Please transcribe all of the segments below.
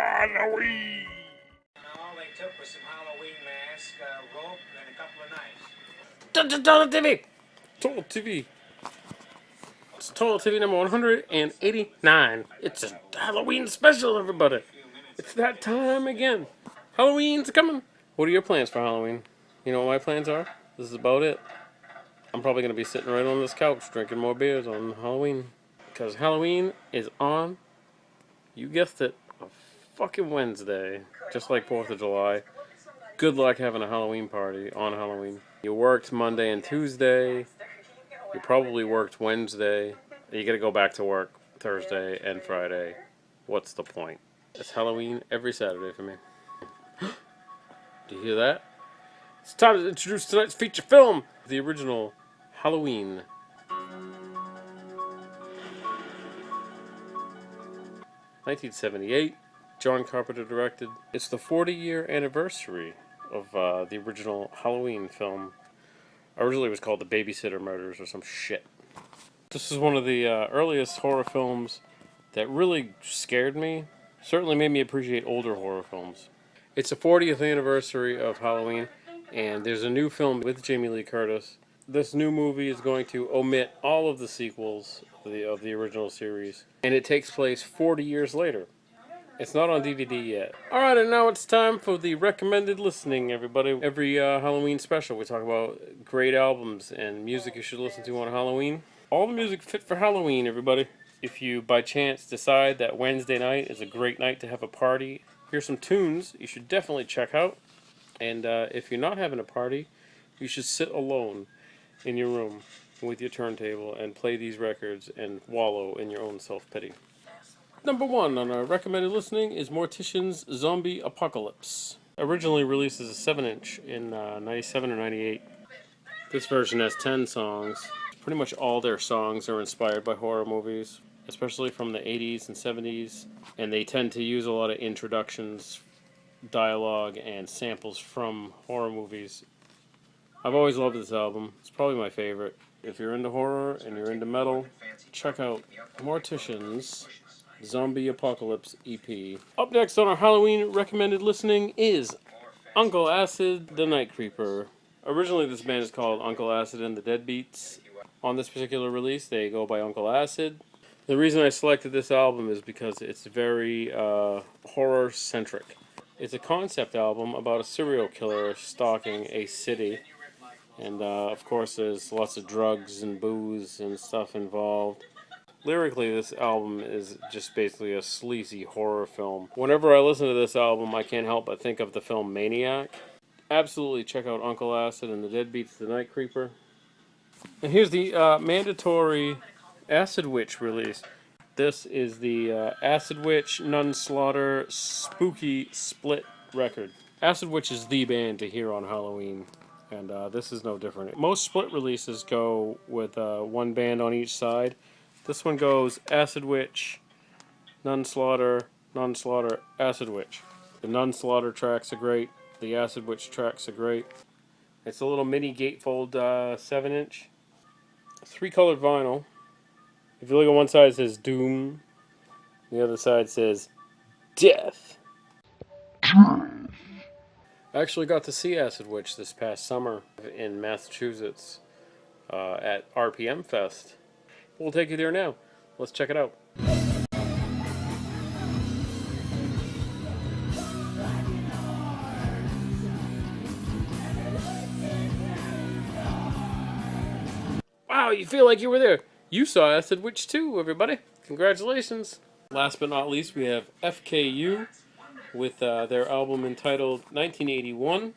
Halloween! And all they took was some Halloween mask, rope, and a couple of knives. Total TV! Total TV. It's Total TV number 189. It's a Halloween special, everybody. It's that time again. Halloween's coming. What are your plans for Halloween? You know what my plans are? This is about it. I'm probably going to be sitting right on this couch drinking more beers on Halloween. Because Halloween is on, you guessed it, a fucking Wednesday. Just like 4th of July. Good luck having a Halloween party on Halloween. You worked Monday and Tuesday. You probably worked Wednesday. You gotta go back to work Thursday and Friday. What's the point? It's Halloween every Saturday for me. Do you hear that? It's time to introduce tonight's feature film. The original Halloween. 1978. John Carpenter directed. It's the 40-year anniversary of the original Halloween film. Originally it was called The Babysitter Murders or some shit. This is one of the earliest horror films that really scared me. Certainly made me appreciate older horror films. It's the 40th anniversary of Halloween, and there's a new film with Jamie Lee Curtis. This new movie is going to omit all of the sequels of the original series, and it takes place 40 years later. It's not on DVD yet. Alright, and now it's time for the recommended listening, everybody. Every Halloween special, we talk about great albums and music you should listen to on Halloween. All the music fit for Halloween, everybody. If you, by chance, decide that Wednesday night is a great night to have a party, here's some tunes you should definitely check out. And if you're not having a party, you should sit alone in your room with your turntable and play these records and wallow in your own self-pity. Number 1 on our recommended listening is Mortician's Zombie Apocalypse. Originally released as a 7-inch in 97 or 98. This version has 10 songs. Pretty much all their songs are inspired by horror movies, especially from the 80s and 70s. And they tend to use a lot of introductions, dialogue, and samples from horror movies. I've always loved this album. It's probably my favorite. If you're into horror and you're into metal, check out Mortician's Zombie Apocalypse EP. Up next on our Halloween recommended listening is Uncle Acid, the Night Creeper. Originally this band is called Uncle Acid and the Deadbeats. On this particular release they go by Uncle Acid. The reason I selected this album is because it's very horror-centric. It's a concept album about a serial killer stalking a city. And of course there's lots of drugs and booze and stuff involved. Lyrically, this album is just basically a sleazy horror film. Whenever I listen to this album, I can't help but think of the film Maniac. Absolutely check out Uncle Acid and the Deadbeats, the Night Creeper. And here's the mandatory Acid Witch release. This is the Acid Witch Nun Slaughter Spooky Split record. Acid Witch is the band to hear on Halloween, and this is no different. Most split releases go with one band on each side. This one goes Acid Witch, Nun Slaughter, Acid Witch. The Nun Slaughter tracks are great. The Acid Witch tracks are great. It's a little mini gatefold 7-inch. 3-colored vinyl. If you look at one side it says Doom. The other side says Death. I actually got to see Acid Witch this past summer in Massachusetts at RPM Fest. We'll take you there now. Let's check it out. Wow, you feel like you were there. You saw Acid Witch too, everybody. Congratulations. Last but not least, we have FKU with their album entitled 1981.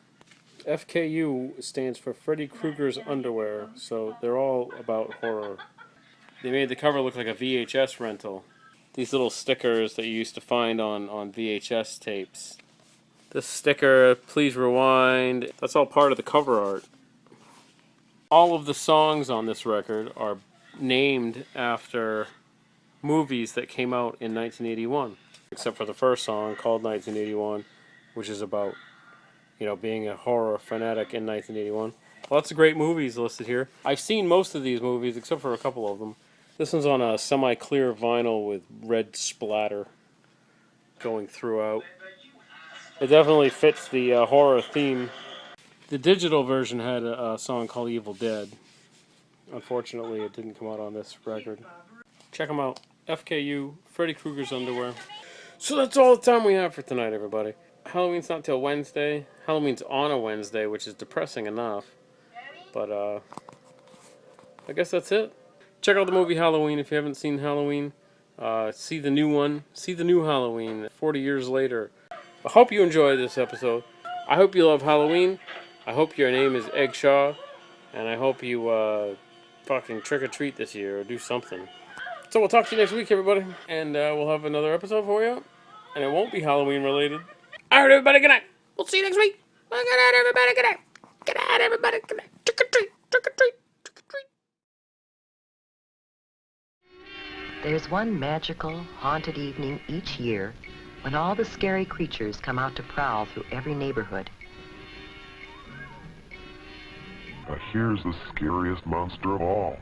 FKU stands for Freddy Krueger's Underwear, so they're all about horror. They made the cover look like a VHS rental. These little stickers that you used to find on VHS tapes. This sticker, please rewind, that's all part of the cover art. All of the songs on this record are named after movies that came out in 1981. Except for the first song called 1981, which is about, being a horror fanatic in 1981. Lots of great movies listed here. I've seen most of these movies, except for a couple of them. This one's on a semi-clear vinyl with red splatter. going throughout. It definitely fits the horror theme. The digital version had a song called Evil Dead. Unfortunately, it didn't come out on this record. Check them out. FKU, Freddy Krueger's Underwear. So that's all the time we have for tonight, everybody. Halloween's not till Wednesday. Halloween's on a Wednesday, which is depressing enough. But, I guess that's it. Check out the movie Halloween if you haven't seen Halloween. See the new one. See the new Halloween 40 years later. I hope you enjoyed this episode. I hope you love Halloween. I hope your name is Eggshaw. And I hope you fucking trick-or-treat this year or do something. So we'll talk to you next week, everybody. And we'll have another episode for you. And it won't be Halloween related. Alright, everybody, good night. We'll see you next week. Well, good night, everybody. Good night. Good night, everybody. Good night. Trick-or-treat. Trick-or-treat. Trick-or-treat. There's one magical, haunted evening each year when all the scary creatures come out to prowl through every neighborhood. Here's the scariest monster of all.